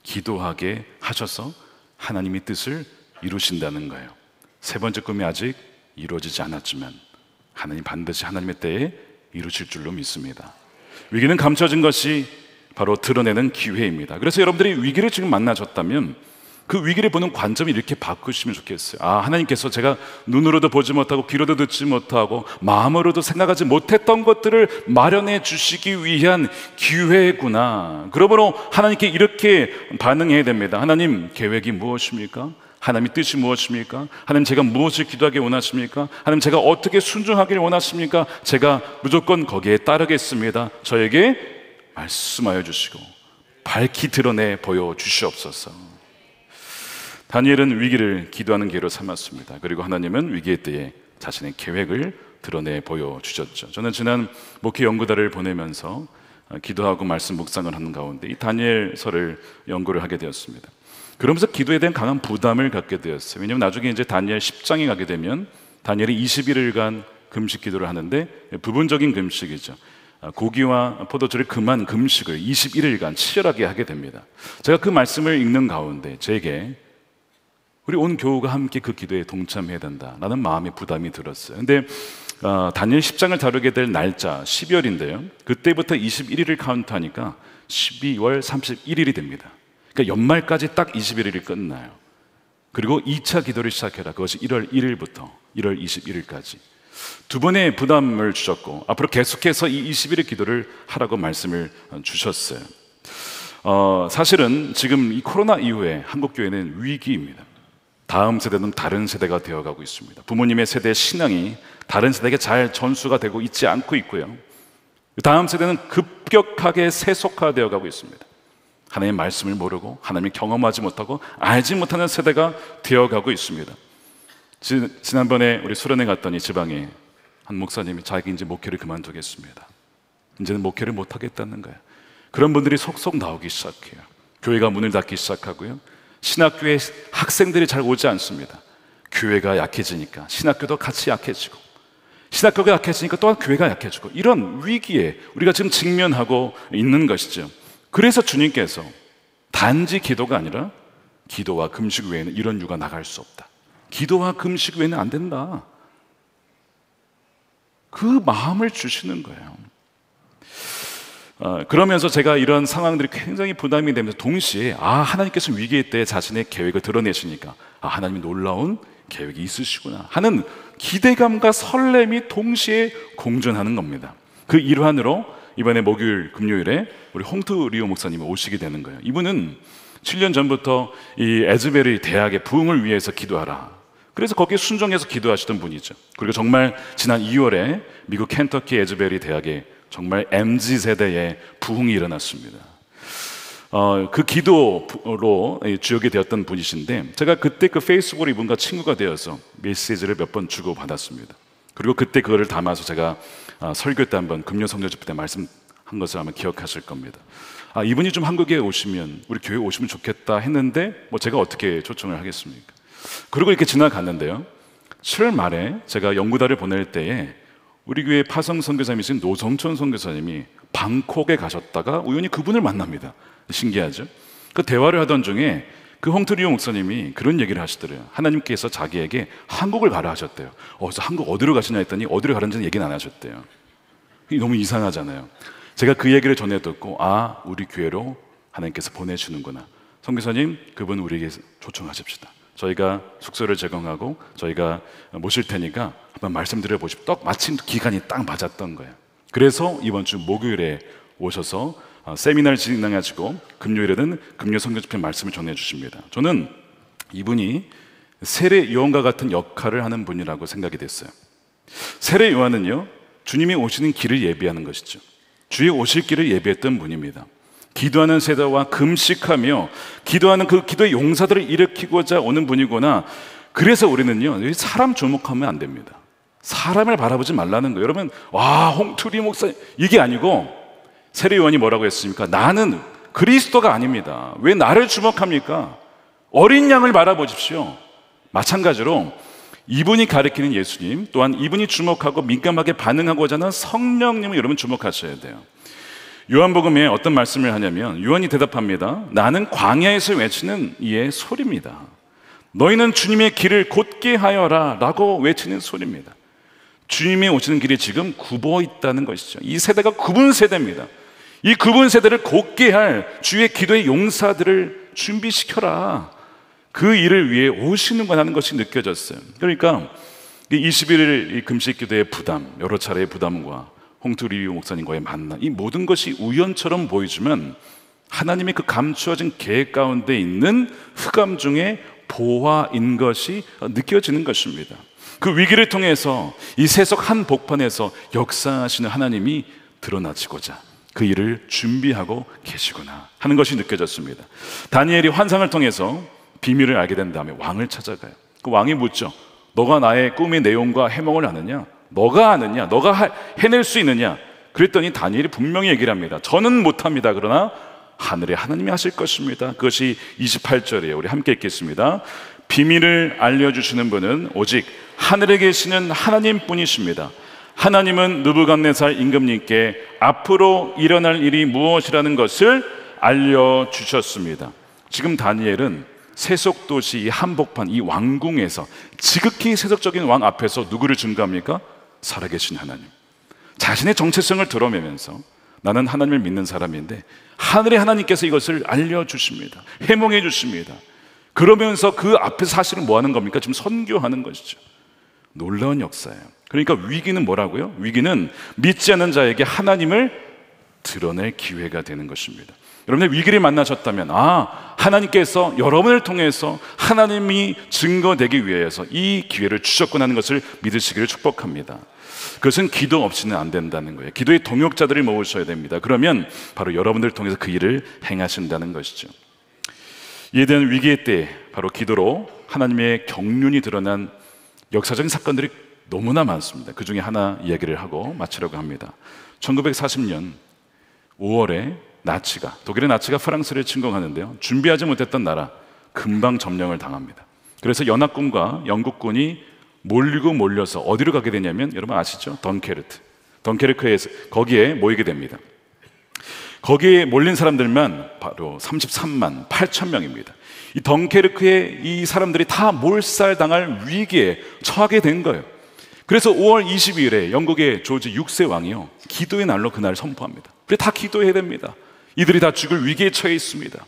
기도하게 하셔서 하나님의 뜻을 이루신다는 거예요. 세 번째 꿈이 아직 이루어지지 않았지만 하나님 반드시 하나님의 때에 이루실 줄로 믿습니다. 위기는 감춰진 것이 바로 드러내는 기회입니다. 그래서 여러분들이 위기를 지금 만나셨다면 그 위기를 보는 관점이 이렇게 바꾸시면 좋겠어요. 하나님께서 제가 눈으로도 보지 못하고 귀로도 듣지 못하고 마음으로도 생각하지 못했던 것들을 마련해 주시기 위한 기회구나. 그러므로 하나님께 이렇게 반응해야 됩니다. 하나님 계획이 무엇입니까? 하나님의 뜻이 무엇입니까? 하나님 제가 무엇을 기도하기 원하십니까? 하나님 제가 어떻게 순종하기를 원하십니까? 제가 무조건 거기에 따르겠습니다. 저에게 말씀하여 주시고 밝히 드러내 보여주시옵소서. 다니엘은 위기를 기도하는 기회로 삼았습니다. 그리고 하나님은 위기의 때에 자신의 계획을 드러내 보여주셨죠. 저는 지난 목회 연구단을 보내면서 기도하고 말씀 묵상을 하는 가운데 이 다니엘서를 연구를 하게 되었습니다. 그러면서 기도에 대한 강한 부담을 갖게 되었어요. 왜냐하면 나중에 이제 다니엘 10장에 가게 되면 다니엘이 21일간 금식 기도를 하는데 부분적인 금식이죠. 고기와 포도주를 금한 금식을 21일간 치열하게 하게 됩니다. 제가 그 말씀을 읽는 가운데 제게 우리 온 교우가 함께 그 기도에 동참해야 된다라는 마음의 부담이 들었어요. 근데 다니엘 10장을 다루게 될 날짜 12월인데요. 그때부터 21일을 카운트하니까 12월 31일이 됩니다. 그러니까 연말까지 딱 21일이 끝나요. 그리고 2차 기도를 시작해라. 그것이 1월 1일부터 1월 21일까지. 두 번의 부담을 주셨고 앞으로 계속해서 이 21일 기도를 하라고 말씀을 주셨어요. 사실은 지금 이 코로나 이후에 한국교회는 위기입니다. 다음 세대는 다른 세대가 되어가고 있습니다. 부모님의 세대의 신앙이 다른 세대에게 잘 전수가 되고 있지 않고 있고요. 다음 세대는 급격하게 세속화되어 가고 있습니다. 하나님의 말씀을 모르고 하나님을 경험하지 못하고 알지 못하는 세대가 되어가고 있습니다. 지난번에 우리 수련회 갔더니 지방에 한 목사님이 자기 이제 목회를 그만두겠습니다. 이제는 목회를 못하겠다는 거예요. 그런 분들이 속속 나오기 시작해요. 교회가 문을 닫기 시작하고요. 신학교에 학생들이 잘 오지 않습니다. 교회가 약해지니까 신학교도 같이 약해지고 신학교가 약해지니까 또한 교회가 약해지고 이런 위기에 우리가 지금 직면하고 있는 것이죠. 그래서 주님께서 단지 기도가 아니라 기도와 금식 외에는 이런 유가 나갈 수 없다. 기도와 금식 외에는 안 된다. 그 마음을 주시는 거예요. 그러면서 제가 이런 상황들이 굉장히 부담이 되면서 동시에 하나님께서 위기의 때 자신의 계획을 드러내시니까 하나님이 놀라운 계획이 있으시구나 하는 기대감과 설렘이 동시에 공존하는 겁니다. 그 일환으로 이번에 목요일, 금요일에 우리 홍투 리오 목사님이 오시게 되는 거예요. 이분은 7년 전부터 이 에즈베리 대학의 부흥을 위해서 기도하라, 그래서 거기에 순종해서 기도하시던 분이죠. 그리고 정말 지난 2월에 미국 켄터키 에즈베리 대학에 정말 MZ세대의 부흥이 일어났습니다. 그 기도로 주역이 되었던 분이신데, 제가 그때 그 페이스북으로 이분과 친구가 되어서 메시지를 몇 번 주고받았습니다. 그리고 그때 그거를 담아서 제가 설교 때 한번 금요 성령 집회 때 말씀한 것을 아마 기억하실 겁니다. 이분이 좀 한국에 오시면, 우리 교회 오시면 좋겠다 했는데 제가 어떻게 초청을 하겠습니까? 그리고 이렇게 지나갔는데요, 7월 말에 제가 연구단을 보낼 때에 우리 교회 파성 선교사님이신 노성천 선교사님이 방콕에 가셨다가 우연히 그분을 만납니다. 신기하죠? 그 대화를 하던 중에 그 홍트리오 목사님이 그런 얘기를 하시더래요. 하나님께서 자기에게 한국을 가라 하셨대요. 그래서 한국 어디로 가시냐 했더니 어디로 가는지는 얘기는 안 하셨대요. 너무 이상하잖아요. 제가 그 얘기를 전해 듣고 우리 교회로 하나님께서 보내주는구나. 선교사님, 그분 우리에게 초청하십시다. 저희가 숙소를 제공하고 저희가 모실 테니까 한번 말씀드려 보십시오. 마침 기간이 딱 맞았던 거예요. 그래서 이번 주 목요일에 오셔서 세미나를 진행하시고 금요일에는 금요 성경 집회 말씀을 전해 주십니다. 저는 이분이 세례 요한과 같은 역할을 하는 분이라고 생각이 됐어요. 세례 요한은요, 주님이 오시는 길을 예비하는 것이죠. 주의 오실 길을 예비했던 분입니다. 기도하는 세대와 금식하며 기도하는 그 기도의 용사들을 일으키고자 오는 분이구나. 그래서 우리는요, 사람 주목하면 안 됩니다. 사람을 바라보지 말라는 거예요. 여러분, 홍투리 목사님, 이게 아니고 세례 요한이 뭐라고 했습니까? 나는 그리스도가 아닙니다. 왜 나를 주목합니까? 어린 양을 바라보십시오. 마찬가지로 이분이 가리키는 예수님, 또한 이분이 주목하고 민감하게 반응하고자 하는 성령님을 여러분 주목하셔야 돼요. 요한복음에 어떤 말씀을 하냐면, 요한이 대답합니다. 나는 광야에서 외치는 이의 소리입니다. 너희는 주님의 길을 곧게 하여라 라고 외치는 소리입니다. 주님이 오시는 길이 지금 굽어 있다는 것이죠. 이 세대가 구분 세대입니다. 이 구분 세대를 곧게 할 주의 기도의 용사들을 준비시켜라. 그 일을 위해 오시는구나 하는 것이 느껴졌어요. 그러니까 21일 금식 기도의 부담, 여러 차례의 부담과 홍투리 목사님과의 만남, 이 모든 것이 우연처럼 보이지만 하나님의 그 감추어진 계획 가운데 있는 흑암 중에 보화인 것이 느껴지는 것입니다. 그 위기를 통해서 이 세속 한 복판에서 역사하시는 하나님이 드러나시고자 그 일을 준비하고 계시구나 하는 것이 느껴졌습니다. 다니엘이 환상을 통해서 비밀을 알게 된 다음에 왕을 찾아가요. 그 왕이 묻죠. 너가 나의 꿈의 내용과 해몽을 아느냐? 너가 아느냐? 너가 해낼 수 있느냐? 그랬더니 다니엘이 분명히 얘기를 합니다. 저는 못합니다. 그러나 하늘에 하나님이 하실 것입니다. 그것이 28절이에요. 우리 함께 읽겠습니다. 비밀을 알려주시는 분은 오직 하늘에 계시는 하나님뿐이십니다. 하나님은 느부갓네살 임금님께 앞으로 일어날 일이 무엇이라는 것을 알려주셨습니다. 지금 다니엘은 세속도시 이 한복판 이 왕궁에서 지극히 세속적인 왕 앞에서 누구를 증거합니까? 살아계신 하나님, 자신의 정체성을 드러내면서 나는 하나님을 믿는 사람인데 하늘의 하나님께서 이것을 알려주십니다. 해몽해 주십니다. 그러면서 그 앞에서 사실은 뭐 하는 겁니까? 지금 선교하는 것이죠. 놀라운 역사예요. 그러니까 위기는 뭐라고요? 위기는 믿지 않는 자에게 하나님을 드러낼 기회가 되는 것입니다. 여러분의 위기를 만나셨다면 하나님께서 여러분을 통해서 하나님이 증거되기 위해서 이 기회를 주셨구나 하는 것을 믿으시기를 축복합니다. 그것은 기도 없이는 안 된다는 거예요. 기도의 동역자들을 모으셔야 됩니다. 그러면 바로 여러분들을 통해서 그 일을 행하신다는 것이죠. 이에 대한 위기의 때 바로 기도로 하나님의 경륜이 드러난 역사적인 사건들이 너무나 많습니다. 그 중에 하나 이야기를 하고 마치려고 합니다. 1940년 5월에 독일의 나치가 프랑스를 침공하는데요, 준비하지 못했던 나라 금방 점령을 당합니다. 그래서 연합군과 영국군이 몰려서 어디로 가게 되냐면, 여러분 아시죠? 덩케르크에서 거기에 모이게 됩니다. 거기에 몰린 사람들만 바로 33만 8천 명입니다. 이 덩케르크에 이 사람들이 다 몰살당할 위기에 처하게 된 거예요. 그래서 5월 22일에 영국의 조지 6세 왕이요, 기도의 날로 그날 선포합니다. 우리 다 기도해야 됩니다. 이들이 다 죽을 위기에 처해 있습니다.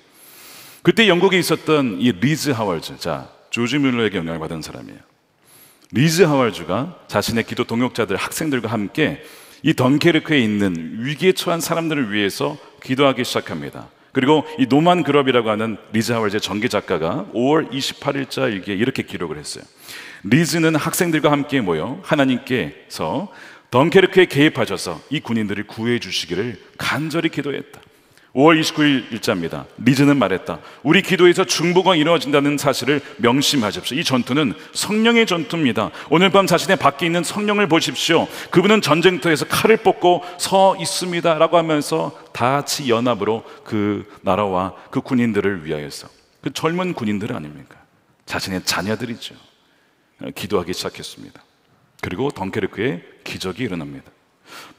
그때 영국에 있었던 이 리즈 하월즈, 자, 조지 뮬러에게 영향을 받은 사람이에요. 리즈 하월즈가 자신의 기도 동역자들, 학생들과 함께 이 덩케르크에 있는 위기에 처한 사람들을 위해서 기도하기 시작합니다. 그리고 이 노만 그럽이라고 하는 리즈 하월즈의 전기 작가가 5월 28일자 일기에 이렇게 기록을 했어요. 리즈는 학생들과 함께 모여 하나님께서 덩케르크에 개입하셔서 이 군인들을 구해 주시기를 간절히 기도했다. 5월 29일 일자입니다. 리즈는 말했다. 우리 기도에서 중보가 이루어진다는 사실을 명심하십시오. 이 전투는 성령의 전투입니다. 오늘 밤 자신의 밖에 있는 성령을 보십시오. 그분은 전쟁터에서 칼을 뽑고 서 있습니다 라고 하면서 다 같이 연합으로 그 나라와 그 군인들을 위하여서, 그 젊은 군인들 아닙니까? 자신의 자녀들이죠. 기도하기 시작했습니다. 그리고 덩케르크에 기적이 일어납니다.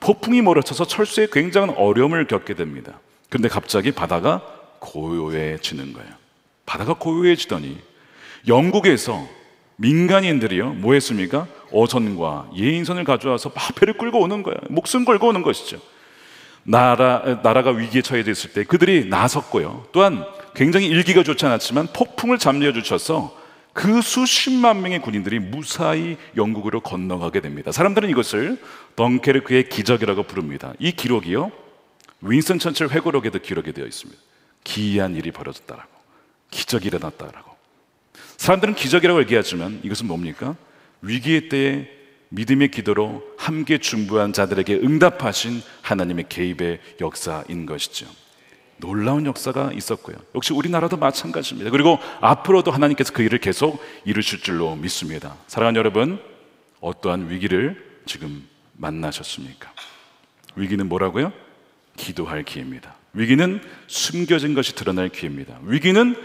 폭풍이 몰아쳐서 철수에 굉장한 어려움을 겪게 됩니다. 그런데 갑자기 바다가 고요해지는 거예요. 바다가 고요해지더니 영국에서 민간인들이요, 뭐 했습니까? 어선과 예인선을 가져와서 막 배를 끌고 오는 거예요. 목숨 걸고 오는 것이죠. 나라가 위기에 처해져 있을 때 그들이 나섰고요, 또한 굉장히 일기가 좋지 않았지만 폭풍을 잠재워 주셔서 그 수십만 명의 군인들이 무사히 영국으로 건너가게 됩니다. 사람들은 이것을 덩케르크의 기적이라고 부릅니다. 이 기록이요, 윈스턴 처칠 회고록에도 기록이 되어 있습니다. 기이한 일이 벌어졌다라고, 기적이 일어났다라고. 사람들은 기적이라고 얘기하지만 이것은 뭡니까? 위기의 때에 믿음의 기도로 함께 중보한 자들에게 응답하신 하나님의 개입의 역사인 것이죠. 놀라운 역사가 있었고요, 역시 우리나라도 마찬가지입니다. 그리고 앞으로도 하나님께서 그 일을 계속 이루실 줄로 믿습니다. 사랑하는 여러분, 어떠한 위기를 지금 만나셨습니까? 위기는 뭐라고요? 기도할 기회입니다. 위기는 숨겨진 것이 드러날 기회입니다. 위기는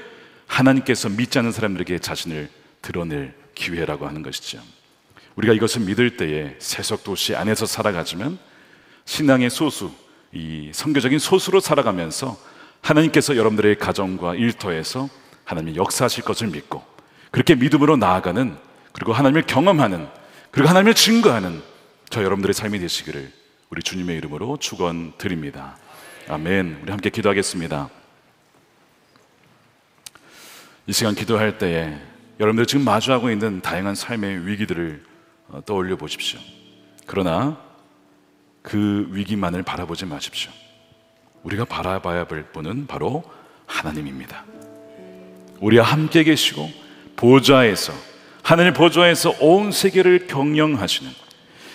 하나님께서 믿지 않는 사람들에게 자신을 드러낼 기회라고 하는 것이죠. 우리가 이것을 믿을 때에 세속도시 안에서 살아가지만 신앙의 소수, 이 선교적인 소수로 살아가면서 하나님께서 여러분들의 가정과 일터에서 하나님이 역사하실 것을 믿고 그렇게 믿음으로 나아가는, 그리고 하나님을 경험하는, 그리고 하나님을 증거하는 저 여러분들의 삶이 되시기를 우리 주님의 이름으로 축원드립니다. 아멘. 우리 함께 기도하겠습니다. 이 시간 기도할 때에 여러분들 지금 마주하고 있는 다양한 삶의 위기들을 떠올려 보십시오. 그러나 그 위기만을 바라보지 마십시오. 우리가 바라봐야 할 분은 바로 하나님입니다. 우리와 함께 계시고 보좌에서, 하늘 보좌에서 온 세계를 경영하시는,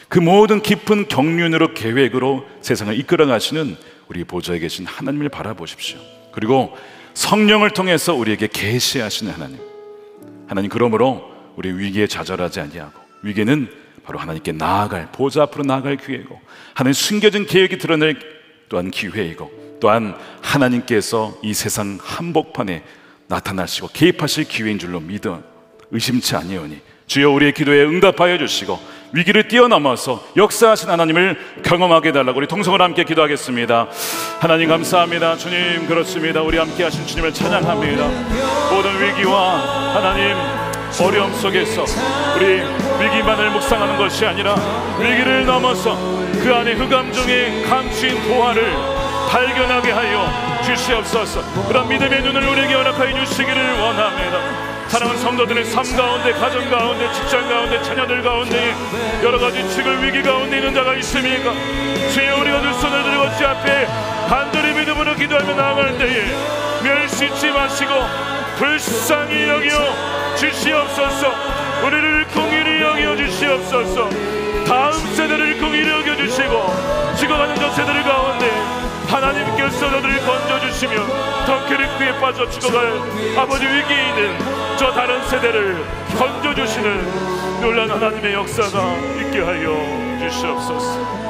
그 모든 깊은 경륜으로 계획으로 세상을 이끌어 가시는 우리 보좌에 계신 하나님을 바라보십시오. 그리고 성령을 통해서 우리에게 계시하시는 하나님, 그러므로 우리 위기에 좌절하지 아니하고, 위기는 바로 하나님께 나아갈, 보좌 앞으로 나아갈 기회이고, 하나님 숨겨진 계획이 드러낼 또한 기회이고, 또한 하나님께서 이 세상 한복판에 나타나시고 개입하실 기회인 줄로 믿어 의심치 아니하오니 주여 우리의 기도에 응답하여 주시고 위기를 뛰어넘어서 역사하신 하나님을 경험하게 해달라고 우리 동성으로 함께 기도하겠습니다. 하나님 감사합니다. 주님, 그렇습니다. 우리 함께 하신 주님을 찬양합니다. 모든 위기와 하나님 어려움 속에서 우리 위기만을 묵상하는 것이 아니라 위기를 넘어서 그 안에 흑암 중에 감추인 보화를 발견하게 하여 주시옵소서. 그런 믿음의 눈을 우리에게 허락하여 주시기를 원합니다. 사랑하는 성도들의 삶 가운데, 가정 가운데, 직장 가운데, 자녀들 가운데 여러 가지 지금 위기 가운데 있는 자가 있습니까? 주여, 우리가 두 손을 들고 주 앞에 간절히 믿음으로 기도하며 나아갈 때에 멸시치 마시고 불쌍히 여겨 주시옵소서. 우리를 공의히 여겨 주시옵소서. 다음 세대를 공의히 여겨 주시고 죽어가는 저 세대들 가운데 하나님께서 저들을 건져주시며 덩케르크에 빠져 죽어갈 아버지 위기에 있는 저 다른 세대를 건져주시는 놀라운 하나님의 역사가 있게 하여 주시옵소서.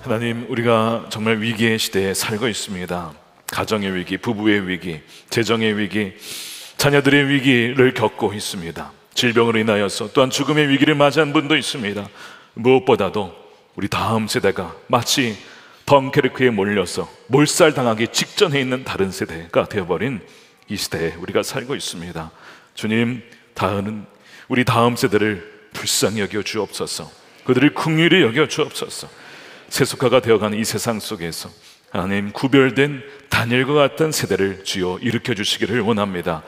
하나님, 우리가 정말 위기의 시대에 살고 있습니다. 가정의 위기, 부부의 위기, 재정의 위기, 자녀들의 위기를 겪고 있습니다. 질병으로 인하여서 또한 죽음의 위기를 맞이한 분도 있습니다. 무엇보다도 우리 다음 세대가 마치 덩케르크에 몰려서 몰살당하기 직전에 있는 다른 세대가 되어버린 이 시대에 우리가 살고 있습니다. 주님, 우리 다음 세대를 불쌍히 여겨 주옵소서. 그들을 긍휼히 여겨 주옵소서. 세속화가 되어가는 이 세상 속에서 하나님, 구별된 다니엘과 같은 세대를 주여 일으켜 주시기를 원합니다.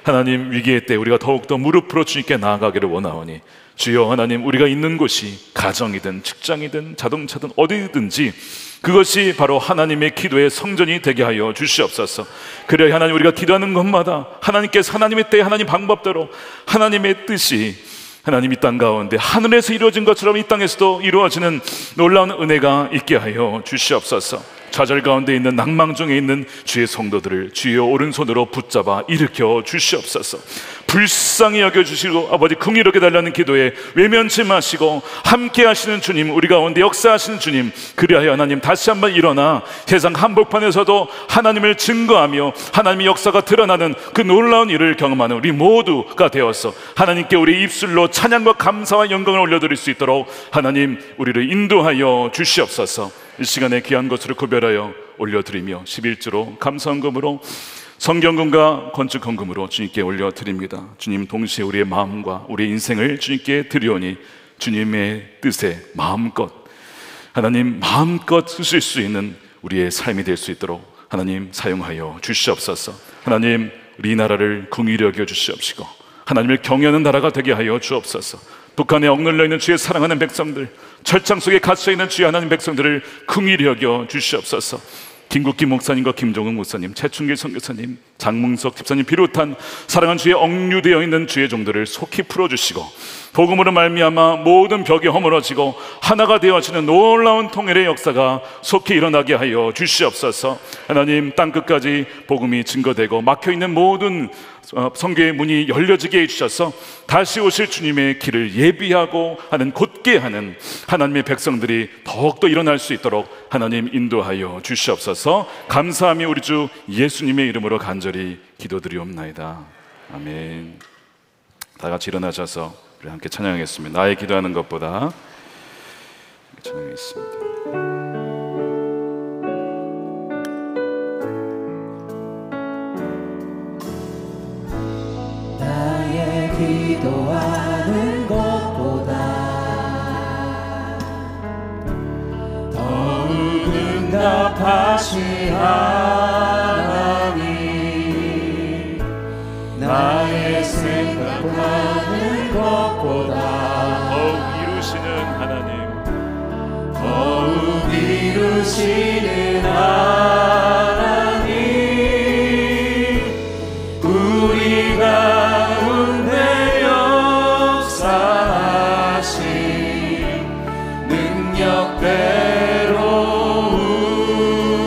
하나님, 위기의 때 우리가 더욱더 무릎으로 주님께 나아가기를 원하오니 주여 하나님, 우리가 있는 곳이 가정이든 직장이든 자동차든 어디든지 그것이 바로 하나님의 기도의 성전이 되게 하여 주시옵소서. 그래야 하나님, 우리가 기도하는 것마다 하나님께서 하나님의 때에 하나님 방법대로 하나님의 뜻이 하나님 이 땅 가운데 하늘에서 이루어진 것처럼 이 땅에서도 이루어지는 놀라운 은혜가 있게 하여 주시옵소서. 좌절 가운데 있는, 낭망 중에 있는 주의 성도들을 주의 오른손으로 붙잡아 일으켜 주시옵소서. 불쌍히 여겨주시고 아버지, 긍휼하게 달라는 기도에 외면치 마시고 함께 하시는 주님, 우리 가운데 역사하시는 주님, 그리하여 하나님 다시 한번 일어나 세상 한복판에서도 하나님을 증거하며 하나님의 역사가 드러나는 그 놀라운 일을 경험하는 우리 모두가 되어서 하나님께 우리 입술로 찬양과 감사와 영광을 올려드릴 수 있도록 하나님, 우리를 인도하여 주시옵소서. 이 시간에 귀한 것으로 구별하여 올려드리며 11조로 감사헌금으로 성경금과 건축헌금으로 주님께 올려드립니다. 주님, 동시에 우리의 마음과 우리의 인생을 주님께 드리오니 주님의 뜻에 마음껏 하나님, 마음껏 쓰실 수 있는 우리의 삶이 될 수 있도록 하나님 사용하여 주시옵소서. 하나님, 우리 나라를 긍휼히 여겨 주시옵시고 하나님을 경외하는 나라가 되게 하여 주옵소서. 북한에 억눌려 있는 주의 사랑하는 백성들, 철창 속에 갇혀 있는 주의 하나님 백성들을 긍휼히 여겨 주시옵소서. 김국기 목사님과 김종국 목사님, 최충길 선교사님, 장문석 집사님 비롯한 사랑하는 주의 억류되어 있는 주의 종들을 속히 풀어주시고 복음으로 말미암아 모든 벽이 허물어지고 하나가 되어지는 놀라운 통일의 역사가 속히 일어나게 하여 주시옵소서. 하나님, 땅끝까지 복음이 증거되고 막혀있는 모든 성교의 문이 열려지게 해주셔서 다시 오실 주님의 길을 예비하고 하는, 곧게 하는 하나님의 백성들이 더욱더 일어날 수 있도록 하나님 인도하여 주시옵소서. 감사하며 우리 주 예수님의 이름으로 간절히 기도드리옵나이다. 아멘. 다 같이 일어나셔서 우리 함께 찬양하겠습니다. 나의 기도하는 것보다 찬양하겠습니다. 나의 기도하는 것보다 더욱 응답하신 하나님, 나의 생각하는 것보다 더욱 이루시는 하나님, 더욱 이루시는 하나님, 우리 가운데 역사하신 능력대로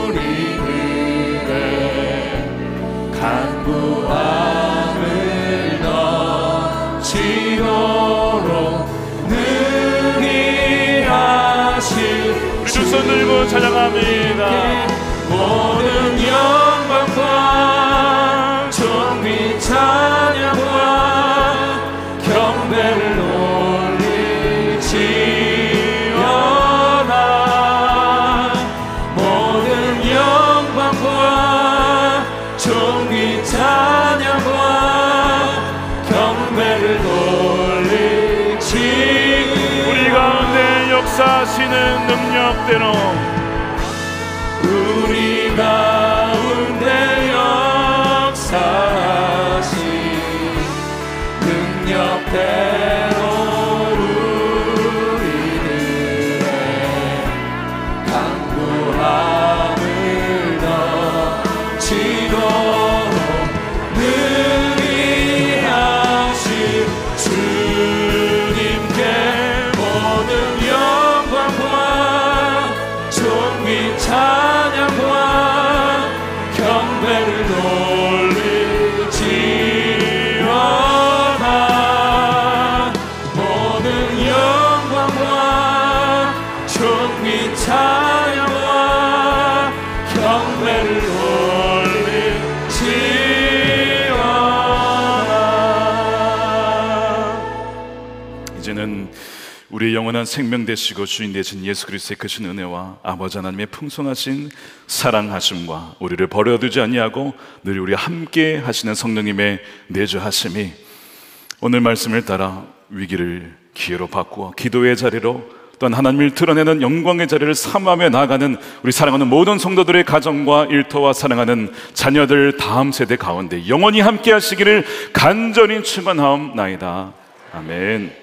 우리들의 간구함을 넘치도록 능히 하실 우리 두 손 들고 찬양합니다. 모든 영광과 존귀 찬양과 경배를 올리지어다. 모든 영광과 존귀 찬양과 경배를 올리지. 우리 가운데 역사하시는 능력대로 우리 가운데 역사하신 능력대로 우리들의 간구함을 넘치도록 능히 하실 주님께 모든 영광과 존귀 찬양과 경배를 돌리지어다. 모든 영광과 존귀 찬양과 경배를 돌리지어다. 이제는 우리의 영원한 생명 되시고 주인 되신 예수 그리스도의 크신 은혜와 아버지 하나님의 풍성하신 사랑하심과 우리를 버려두지 아니하고 늘 우리 함께 하시는 성령님의 내주하심이 오늘 말씀을 따라 위기를 기회로 바꾸어 기도의 자리로, 또한 하나님을 드러내는 영광의 자리를 삼하며 나아가는 우리 사랑하는 모든 성도들의 가정과 일터와 사랑하는 자녀들 다음 세대 가운데 영원히 함께 하시기를 간절히 축원하옵나이다. 아멘.